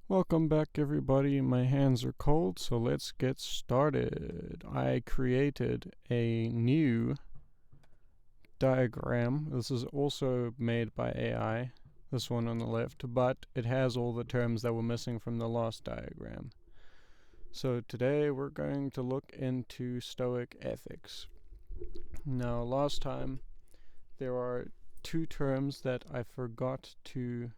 Welcome back, everybody. My hands are cold, so let's get started. I created a new diagram. This is also made by AI, this one on the left, but it has all the terms that were missing from the last diagram. So today we're going to look into Stoic ethics. Now, last time there are two terms that I forgot to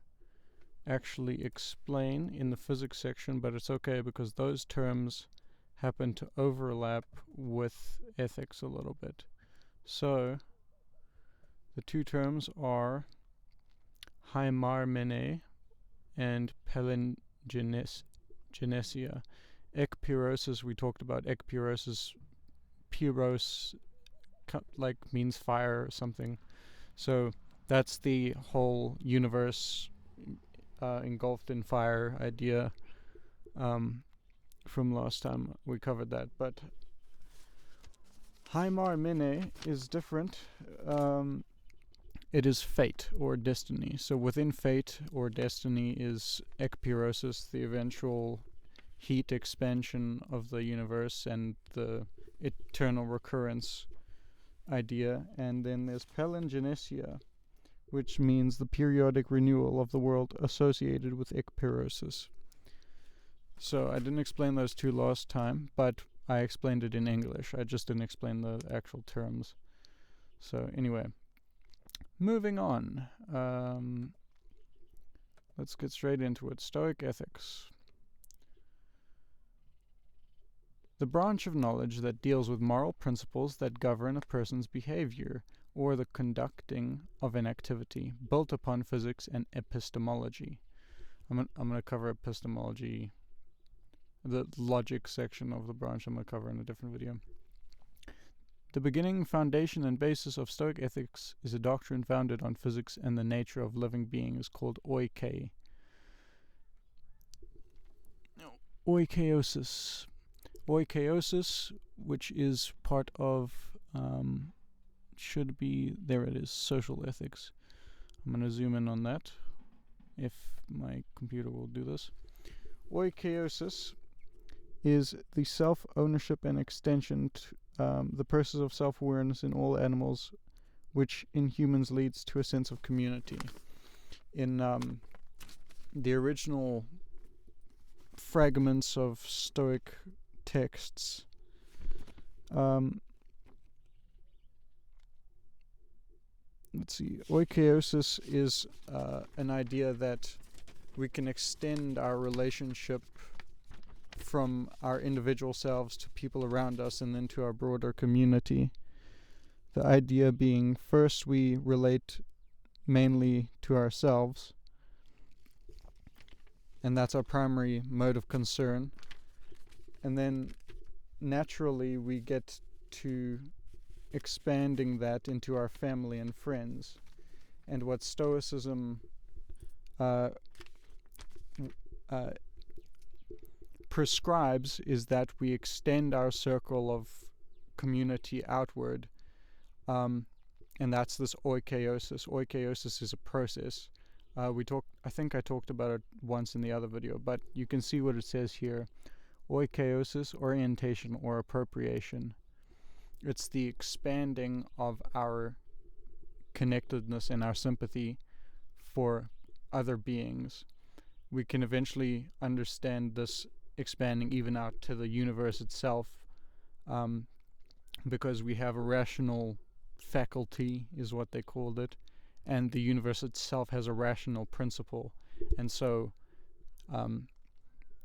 actually explain in the physics section, but it's okay because those terms happen to overlap with ethics a little bit. So the two terms are haimarmene and palingenesia. Ekpyrosis, we talked about ekpyrosis. Pyros means fire or something. So that's the whole universe engulfed in fire idea from last time we covered that. But haimarmene is different. It is fate or destiny. So within fate or destiny is ekpyrosis, the eventual heat expansion of the universe and the eternal recurrence idea. And then there's palingenesia, which means the periodic renewal of the world associated with ekpyrosis. So I didn't explain those two last time, but I explained it in English. I just didn't explain the actual terms. So anyway, moving on. Let's get straight into it. Stoic ethics. The branch of knowledge that deals with moral principles that govern a person's behavior or the conducting of an activity, built upon physics and epistemology. I'm going to cover epistemology, the logic section of the branch I'm going to cover in a different video. The beginning, foundation, and basis of Stoic ethics is a doctrine founded on physics and the nature of living beings called oikosis. Oikosis, which is part of should be, there it is, social ethics. I'm going to zoom in on that if my computer will do this. Oikosis is the self-ownership and extension to the process of self-awareness in all animals, which in humans leads to a sense of community. In the original fragments of Stoic texts, let's see, oikosis is an idea that we can extend our relationship from our individual selves to people around us and then to our broader community. The idea being, first we relate mainly to ourselves, and that's our primary mode of concern, and then naturally we get to expanding that into our family and friends. And what Stoicism prescribes is that we extend our circle of community outward, and that's this oikosis. Oikosis is a process. I think I talked about it once in the other video, but you can see what it says here. Oikosis, orientation or appropriation. It's the expanding of our connectedness and our sympathy for other beings. We can eventually understand this expanding even out to the universe itself, because we have a rational faculty, is what they called it, and the universe itself has a rational principle. And so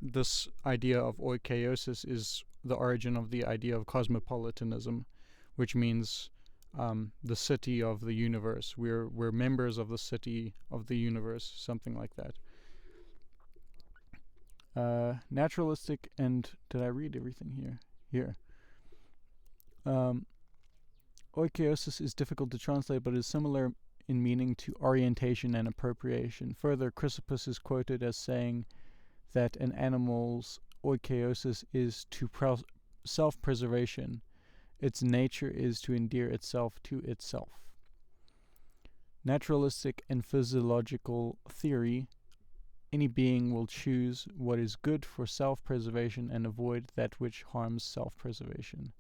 this idea of oikosis is the origin of the idea of cosmopolitanism, which means the city of the universe. We're members of the city of the universe, something like that. Naturalistic and, did I read everything here? Here. Oikosis is difficult to translate, but is similar in meaning to orientation and appropriation. Further, Chrysippus is quoted as saying that an animal's oikosis is to self-preservation. Its nature is to endear itself to itself. Naturalistic and physiological theory any being will choose what is good for self-preservation and avoid that which harms self-preservation.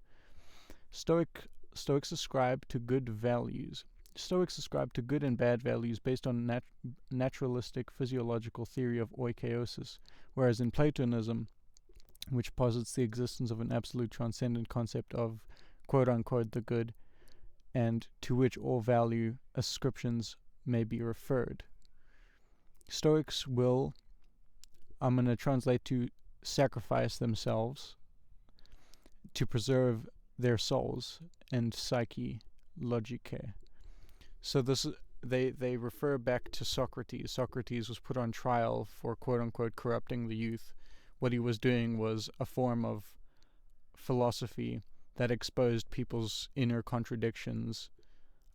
Stoics ascribe to good values. Stoics ascribe to good and bad values based on naturalistic physiological theory of oikeiosis, whereas in Platonism, which posits the existence of an absolute transcendent concept of quote-unquote the good, and to which all value ascriptions may be referred. Stoics will, I'm going to translate to sacrifice themselves to preserve their souls and psyche logicae. So they refer back to Socrates. Socrates was put on trial for quote-unquote corrupting the youth. What he was doing was a form of philosophy that exposed people's inner contradictions,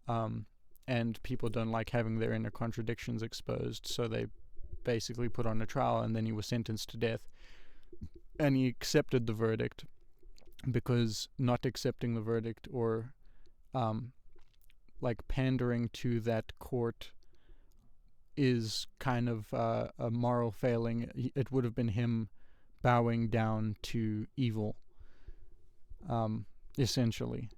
and people don't like having their inner contradictions exposed, so they basically put on a trial, and then he was sentenced to death. And he accepted the verdict, because not accepting the verdict or pandering to that court is kind of a moral failing. It would have been him bowing down to evil, essentially.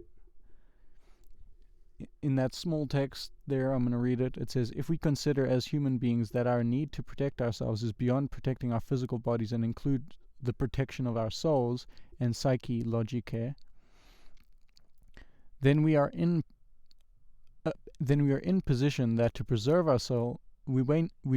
In that small text there, I'm going to read it. It says, if we consider as human beings that our need to protect ourselves is beyond protecting our physical bodies and include the protection of our souls and psyche logicae, then we are in position that to preserve our soul, we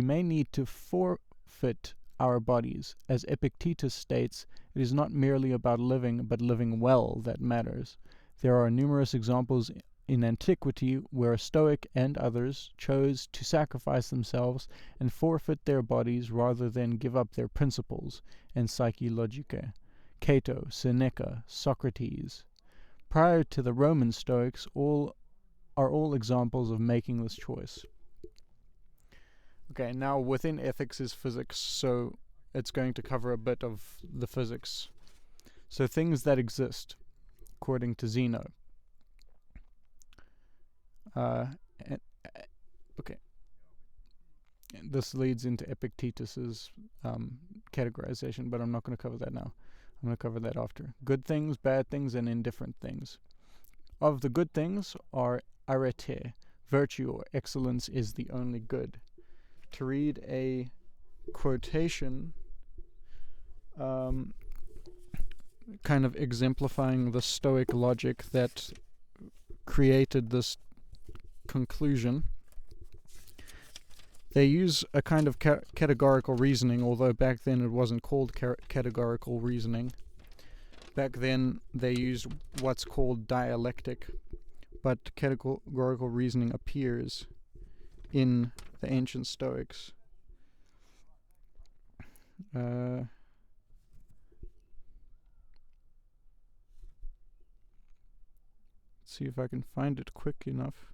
may need to forfeit our bodies. As Epictetus states, it is not merely about living, but living well that matters. There are numerous examples in antiquity where a Stoic and others chose to sacrifice themselves and forfeit their bodies rather than give up their principles and psyche logicae. Cato, Seneca, Socrates. Prior to the Roman Stoics, all examples of making this choice. Okay, now within ethics is physics, so it's going to cover a bit of the physics. So things that exist, according to Zeno. Okay. This leads into Epictetus's categorization, but I'm not going to cover that now. I'm going to cover that after. Good things, bad things, and indifferent things. Of the good things are arete, virtue or excellence is the only good. To read a quotation kind of exemplifying the Stoic logic that created this conclusion. They use a kind of categorical reasoning, although back then it wasn't called categorical reasoning. Back then they used what's called dialectic, but categorical reasoning appears in the ancient Stoics. Let's see if I can find it quick enough.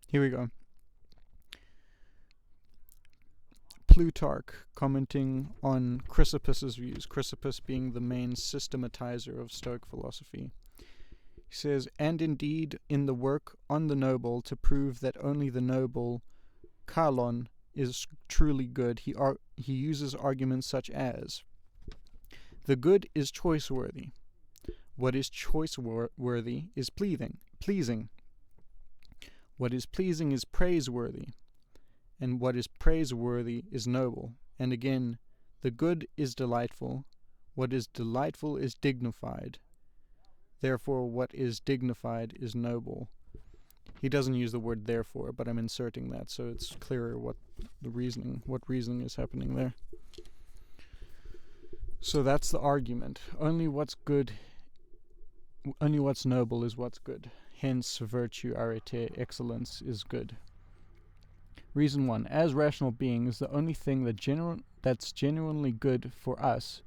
Here we go. Plutarch, commenting on Chrysippus's views, Chrysippus being the main systematizer of Stoic philosophy. He says, and indeed in the work on the noble, to prove that only the noble kalon is truly good, he uses arguments such as, the good is choice-worthy. What is choice-worthy is pleasing. What is pleasing is praiseworthy. And what is praiseworthy is noble. And again, the good is delightful. What is delightful is dignified. Therefore, what is dignified is noble. He doesn't use the word therefore, but I'm inserting that so it's clearer what reasoning is happening there. So that's the argument. Only what's noble is what's good. Hence, virtue, arete, excellence is good. Reason 1. As rational beings, the only thing that's genuinely good for us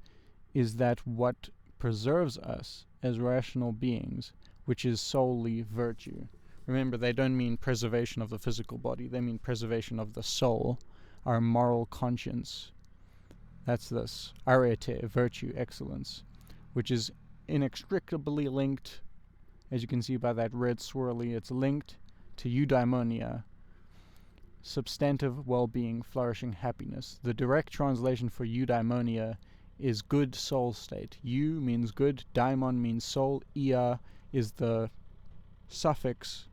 is that what preserves us as rational beings, which is solely virtue. Remember, they don't mean preservation of the physical body, they mean preservation of the soul, our moral conscience. That's this. Arete, virtue, excellence, which is inextricably linked, as you can see by that red swirly, it's linked to eudaimonia. substantive well-being, flourishing, happiness. The direct translation for eudaimonia is good soul state. Eu means good, daimon means soul, ia is the suffix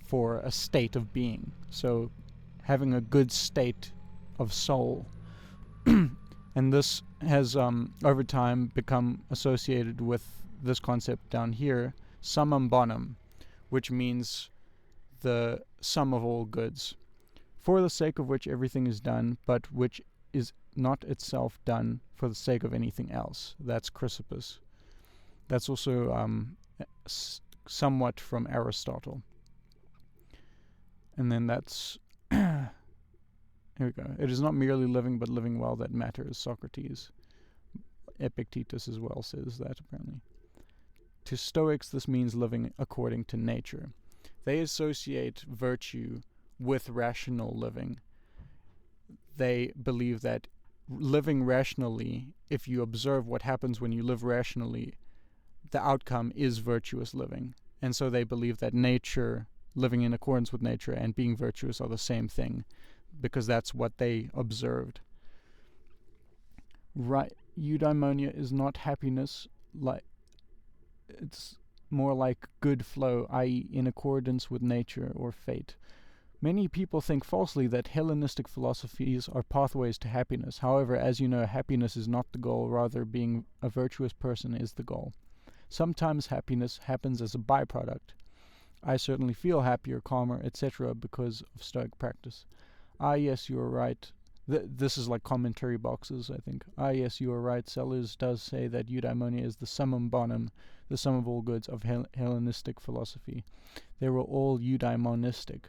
for a state of being. So having a good state of soul. And this has over time become associated with this concept down here, summum bonum, which means the sum of all goods, for the sake of which everything is done, but which is not itself done for the sake of anything else. That's Chrysippus. That's also somewhat from Aristotle. And then that's here we go. It is not merely living, but living well that matters, Socrates. Epictetus as well says that, apparently. To Stoics, this means living according to nature. They associate virtue with rational living. They believe that living rationally, if you observe what happens when you live rationally, the outcome is virtuous living. And so they believe that nature, living in accordance with nature, and being virtuous are the same thing, because that's what they observed. Right, eudaimonia is not happiness, like it's more like good flow, i.e. in accordance with nature or fate. Many people think falsely that Hellenistic philosophies are pathways to happiness. However, as you know, happiness is not the goal, rather being a virtuous person is the goal. Sometimes happiness happens as a byproduct. I certainly feel happier, calmer, etc. because of Stoic practice. Ah, yes, you are right. This is like commentary boxes, I think. Ah, yes, you are right. Sellers does say that eudaimonia is the summum bonum, the sum of all goods of Hellenistic philosophy. They were all eudaimonistic.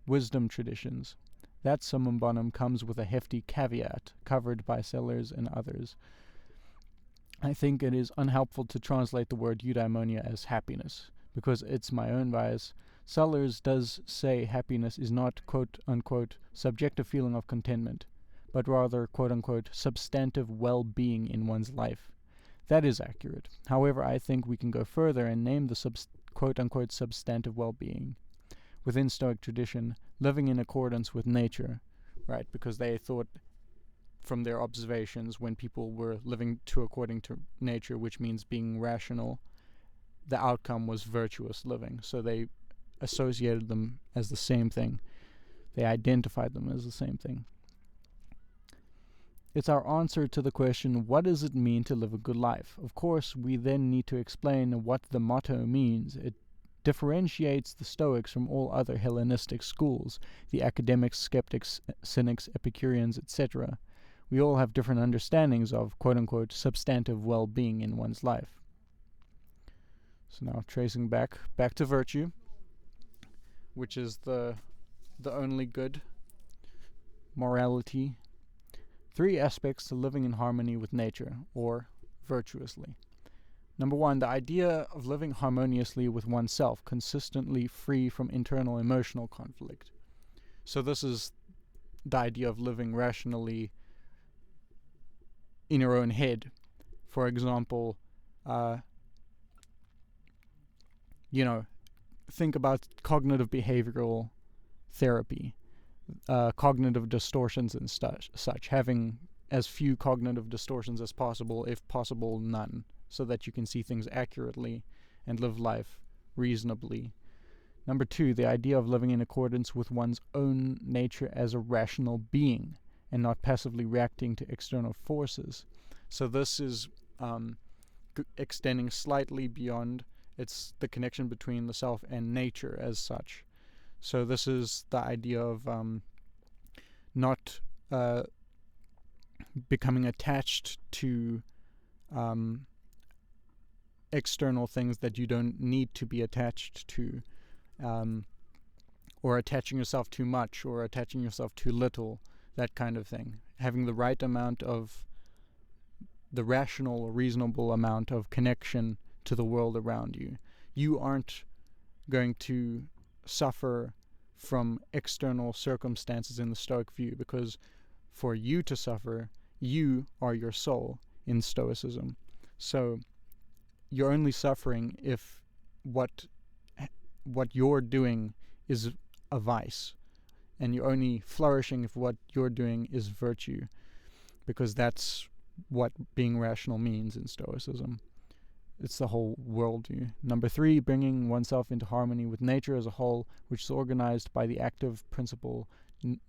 Wisdom traditions. That summum bonum comes with a hefty caveat, covered by Sellers and others. I think it is unhelpful to translate the word eudaimonia as happiness, because it's my own bias. Sellers does say happiness is not quote-unquote subjective feeling of contentment, but rather quote-unquote substantive well-being in one's life. That is accurate. However, I think we can go further and name the quote-unquote substantive well-being. Within Stoic tradition, living in accordance with nature, right? Because they thought from their observations when people were living according to nature, which means being rational, the outcome was virtuous living. So they associated them as the same thing. They identified them as the same thing. It's our answer to the question, what does it mean to live a good life? Of course, we then need to explain what the motto means. It differentiates the Stoics from all other Hellenistic schools, the academics, skeptics, cynics, Epicureans, etc. We all have different understandings of quote-unquote substantive well-being in one's life. So now tracing back to virtue, which is the only good, morality. 3 aspects to living in harmony with nature, or virtuously. Number 1, the idea of living harmoniously with oneself, consistently free from internal emotional conflict. So this is the idea of living rationally in your own head. For example, think about cognitive behavioral therapy, cognitive distortions and such, having as few cognitive distortions as possible, if possible none, so that you can see things accurately and live life reasonably. Number 2, the idea of living in accordance with one's own nature as a rational being and not passively reacting to external forces. So this is extending slightly beyond. It's the connection between the self and nature as such. So this is the idea of not becoming attached to external things that you don't need to be attached to, or attaching yourself too much or attaching yourself too little, that kind of thing. Having the right amount of the rational or reasonable amount of connection to the world around you. You aren't going to suffer from external circumstances in the Stoic view, because for you to suffer, you are your soul in Stoicism. So you're only suffering if what you're doing is a vice, and you're only flourishing if what you're doing is virtue, because that's what being rational means in Stoicism. It's the whole worldview. Number 3, bringing oneself into harmony with nature as a whole, which is organized by the active principle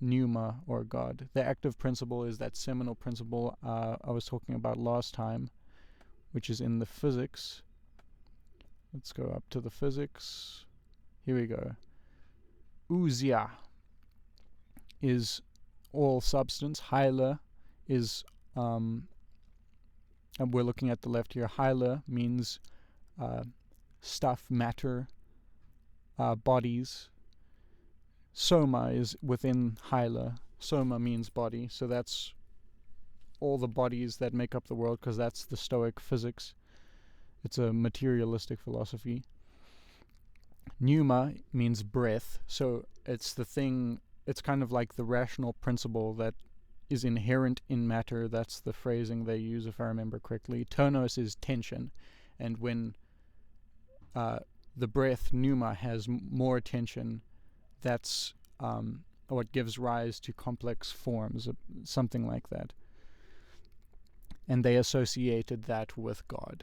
pneuma, or God. The active principle is that seminal principle I was talking about last time, which is in the physics. Let's go up to the physics. Here we go. Ousia is all substance. Heile is, and we're looking at the left here. Heile means stuff, matter, bodies. Soma is within Heile. Soma means body, so that's all the bodies that make up the world, because that's the Stoic physics. It's a materialistic philosophy. Pneuma means breath, so it's the thing, it's kind of like the rational principle that is inherent in matter. That's the phrasing they use, if I remember correctly. Tonos is tension, and when the breath, pneuma, has more tension, that's what gives rise to complex forms, something like that. And they associated that with God.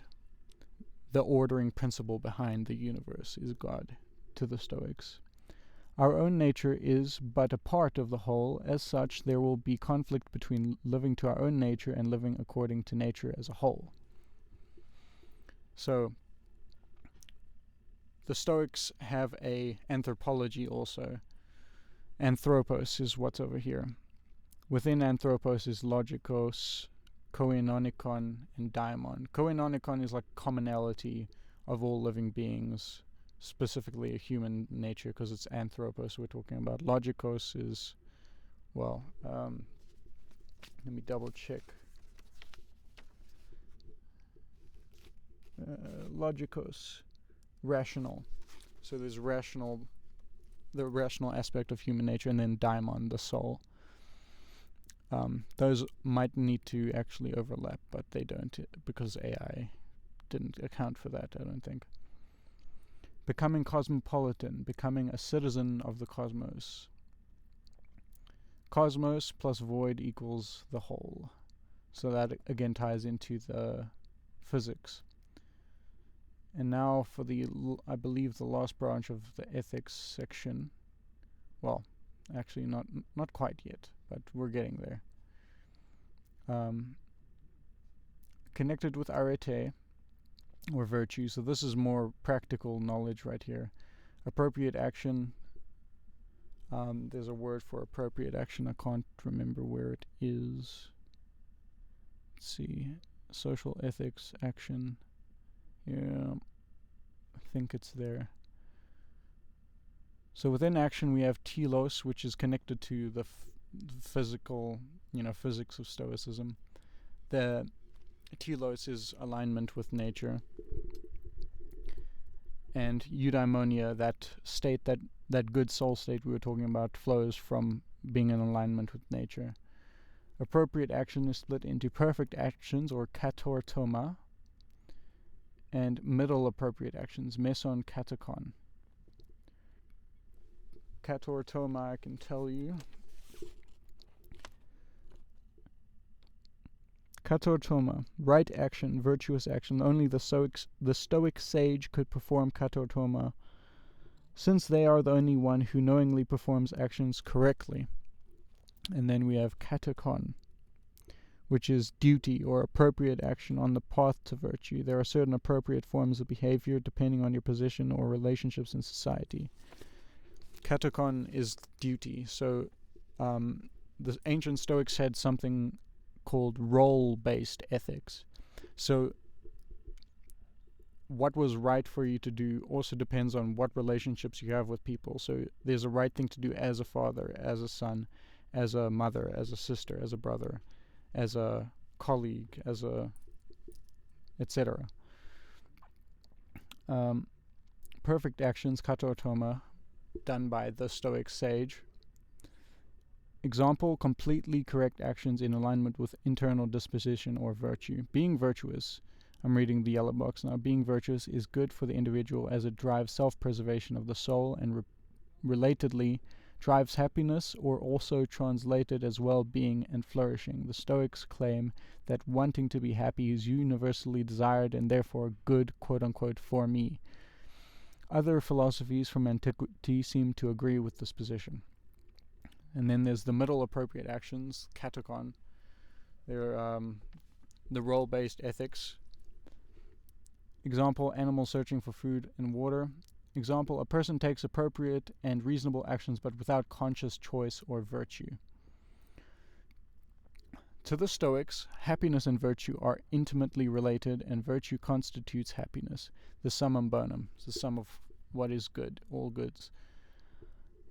The ordering principle behind the universe is God to the Stoics. Our own nature is but a part of the whole. As such, there will be conflict between living to our own nature and living according to nature as a whole. So, the Stoics have a anthropology also. Anthropos is what's over here. Within anthropos is logikos, koinonikon, and daimon. Koinonikon is like commonality of all living beings, specifically a human nature, because it's anthropos we're talking about. Logikos is, well, let me double check. Logikos, rational. So there's the rational aspect of human nature, and then daimon, the soul. Those might need to actually overlap, but they don't, because AI didn't account for that, I don't think. Becoming cosmopolitan, becoming a citizen of the cosmos. Cosmos plus void equals the whole. So that again ties into the physics. And now for the, I believe, the last branch of the ethics section. Well, actually not quite yet, but we're getting there. Connected with arete, or virtue. So this is more practical knowledge right here. Appropriate action. There's a word for appropriate action. I can't remember where it is. Let's see. Social ethics action. Yeah, I think it's there. So within action we have telos, which is connected to the physical, physics of Stoicism. The telos is alignment with nature. And eudaimonia, that state, that good soul state we were talking about, flows from being in alignment with nature. Appropriate action is split into perfect actions, or katortoma, and middle appropriate actions, meson katakon. Katortoma, I can tell you. Katortoma, right action, virtuous action. Only the Stoic sage could perform katortoma, since they are the only one who knowingly performs actions correctly. And then we have katakon, which is duty or appropriate action on the path to virtue. There are certain appropriate forms of behavior depending on your position or relationships in society. Katakon is duty. So the ancient Stoics had something called role-based ethics. So what was right for you to do also depends on what relationships you have with people. So there's a right thing to do as a father, as a son, as a mother, as a sister, as a brother, as a colleague, as a etc. Perfect actions, katortoma, done by the Stoic sage. Example, completely correct actions in alignment with internal disposition or virtue. Being virtuous, I'm reading the yellow box now, being virtuous is good for the individual as it drives self-preservation of the soul, and relatedly drives happiness, or also translated as well-being and flourishing. The Stoics claim that wanting to be happy is universally desired and therefore good, quote-unquote, for me. Other philosophies from antiquity seem to agree with this position. And then there's the middle appropriate actions, katakon. They're the role-based ethics. Example, animals searching for food and water. Example, a person takes appropriate and reasonable actions but without conscious choice or virtue. To the Stoics, happiness and virtue are intimately related, and virtue constitutes happiness, the summum bonum, the sum of what is good, all goods,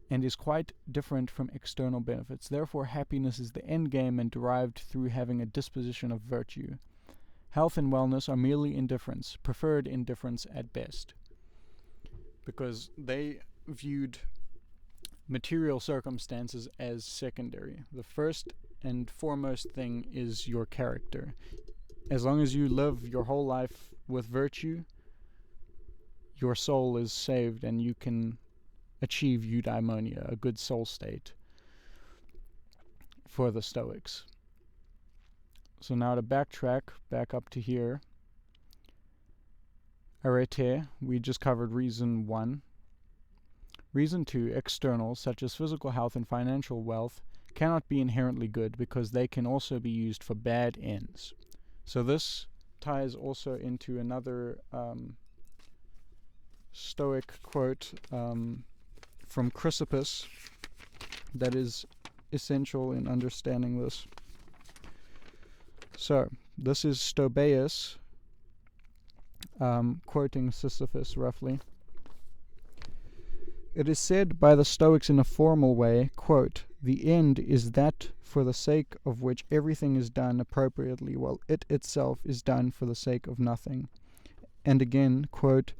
and is quite different from external benefits. Therefore, happiness is the end game and derived through having a disposition of virtue. Health and wellness are merely indifference, preferred indifference at best, because they viewed material circumstances as secondary. The first and foremost thing is your character. As long as you live your whole life with virtue, your soul is saved and you can achieve eudaimonia, a good soul state, for the Stoics. So now to backtrack back up to here, arete, we just covered reason 1. Reason 2, external, such as physical health and financial wealth, cannot be inherently good because they can also be used for bad ends. So this ties also into another Stoic quote from Chrysippus that is essential in understanding this. So, this is Stobaeus quoting Sisyphus roughly. It is said by the Stoics in a formal way, quote, "The end is that for the sake of which everything is done appropriately, while it itself is done for the sake of nothing." And again, quote,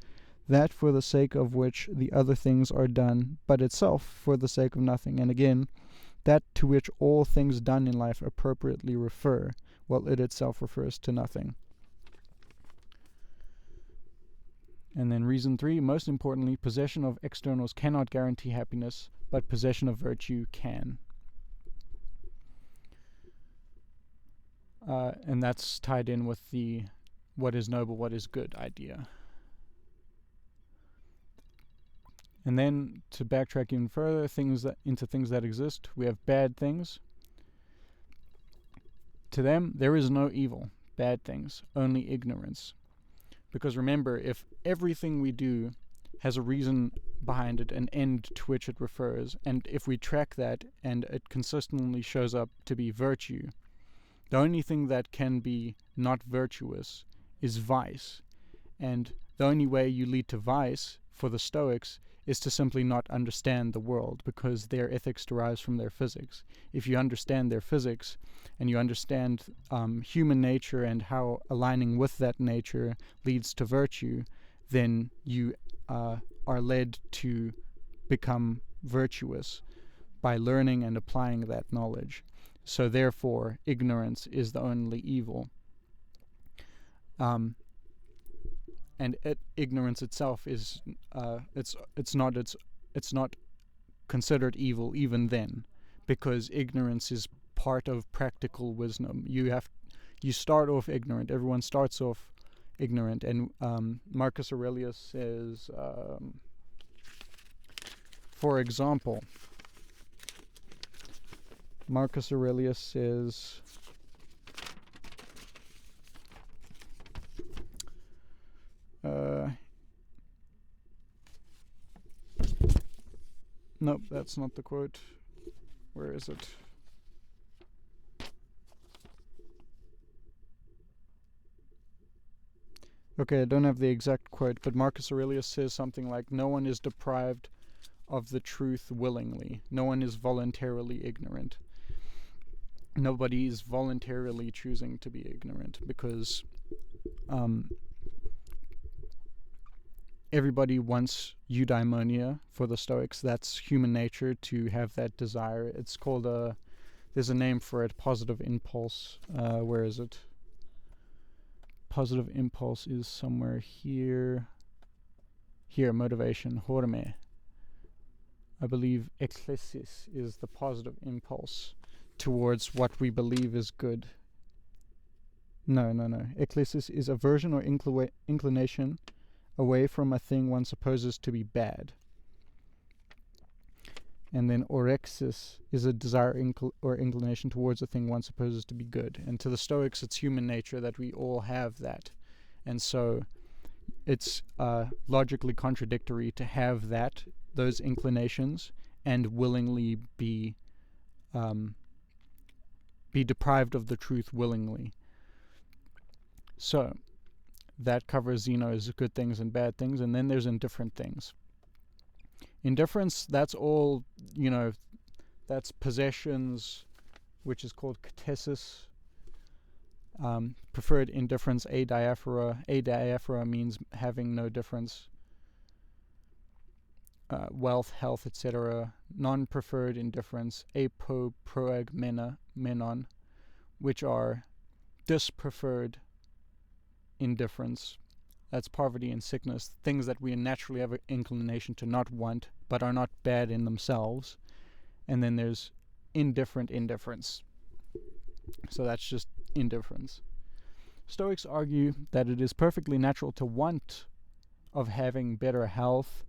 "That for the sake of which the other things are done, but itself for the sake of nothing." And again, "That to which all things done in life appropriately refer, while it itself refers to nothing." And then reason 3, most importantly, possession of externals cannot guarantee happiness, but possession of virtue can. And that's tied in with the what is noble, what is good idea. And then to backtrack even further, into things that exist, we have bad things. To them, there is no evil, bad things, only ignorance. Because remember, if everything we do has a reason behind it, an end to which it refers, and if we track that and it consistently shows up to be virtue, the only thing that can be not virtuous is vice. And the only way you lead to vice, for the Stoics, is to simply not understand the world, because their ethics derives from their physics. If you understand their physics, and you understand human nature and how aligning with that nature leads to virtue, then you are led to become virtuous by learning and applying that knowledge. So therefore, ignorance is the only evil. And ignorance itself is it's not considered evil even then, because ignorance is part of practical wisdom. You start off ignorant. Everyone starts off ignorant, and Marcus Aurelius says, for example, Marcus Aurelius says, nope, that's not the quote. Where is it? Okay, I don't have the exact quote, but Marcus Aurelius says something like, "No one is deprived of the truth willingly. No one is voluntarily ignorant." Nobody is voluntarily choosing to be ignorant, because everybody wants eudaimonia for the Stoics. That's human nature, to have that desire. It's called there's a name for it, positive impulse. Where is it? Positive impulse is somewhere here. Here, motivation, horme. I believe eklesis is the positive impulse towards what we believe is good. No. Eklesis is aversion or inclination away from a thing one supposes to be bad. And then orexis is a desire or inclination towards a thing one supposes to be good. And to the Stoics, it's human nature that we all have that. And so it's logically contradictory to have those inclinations, and willingly be deprived of the truth willingly. So that covers Zeno's good things and bad things, and then there's indifferent things. Indifference, that's all, that's possessions, which is called ktesis. Preferred indifference, adiaphora. Adiaphora means having no difference. Wealth, health, etc. Non-preferred indifference, apoproagmenon, which are dispreferred indifference. That's poverty and sickness, things that we naturally have an inclination to not want, but are not bad in themselves. And then there's indifferent indifference. So that's just indifference. Stoics argue that it is perfectly natural to want of having better health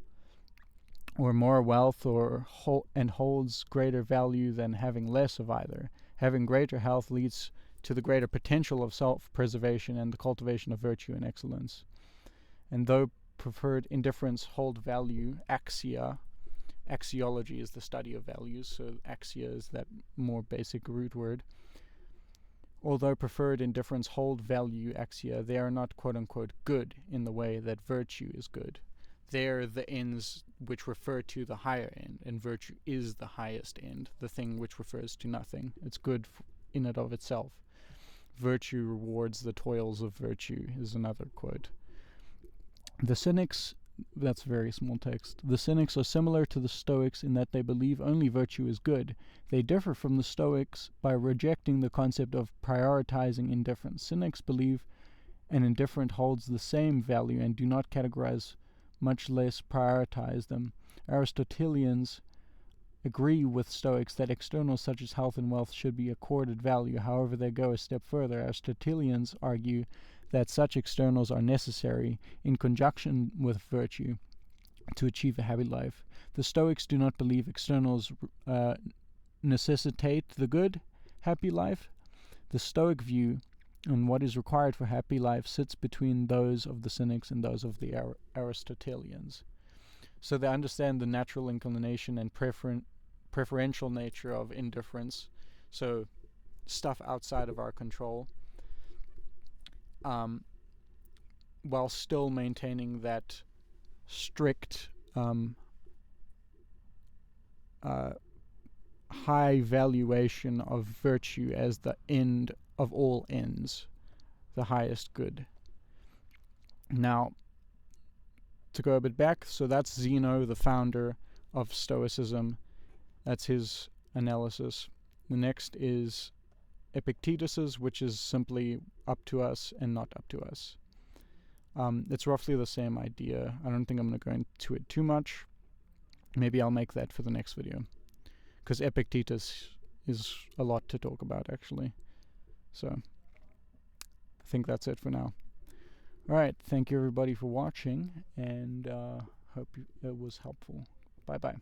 or more wealth, and holds greater value than having less of either. Having greater health leads to the greater potential of self-preservation and the cultivation of virtue and excellence. And though preferred indifference hold value, axiology is the study of values, so axia is that more basic root word. Although preferred indifference hold value, axia, they are not quote-unquote good in the way that virtue is good. They're the ends which refer to the higher end, and virtue is the highest end, the thing which refers to nothing. It's good in and of itself. Virtue rewards the toils of virtue is another quote. The Cynics, that's very small text. The Cynics are similar to the Stoics in that they believe only virtue is good. They differ from the Stoics by rejecting the concept of prioritizing indifference. Cynics believe an indifferent holds the same value and do not categorize, much less prioritize them. Aristotelians agree with Stoics that externals such as health and wealth should be accorded value. However, they go a step further. Aristotelians argue that such externals are necessary in conjunction with virtue to achieve a happy life. The Stoics do not believe externals necessitate the good, happy life. The Stoic view on what is required for happy life sits between those of the Cynics and those of the Aristotelians. So they understand the natural inclination and preferential nature of indifference, so stuff outside of our control, while still maintaining that strict high valuation of virtue as the end of all ends, the highest good. Now, to go a bit back, so that's Zeno, the founder of Stoicism. That's his analysis. The next is Epictetus's, which is simply up to us and not up to us. It's roughly the same idea. I don't think I'm going to go into it too much. Maybe I'll make that for the next video, because Epictetus is a lot to talk about, actually. So I think that's it for now. Alright, thank you everybody for watching, and hope it was helpful. Bye bye.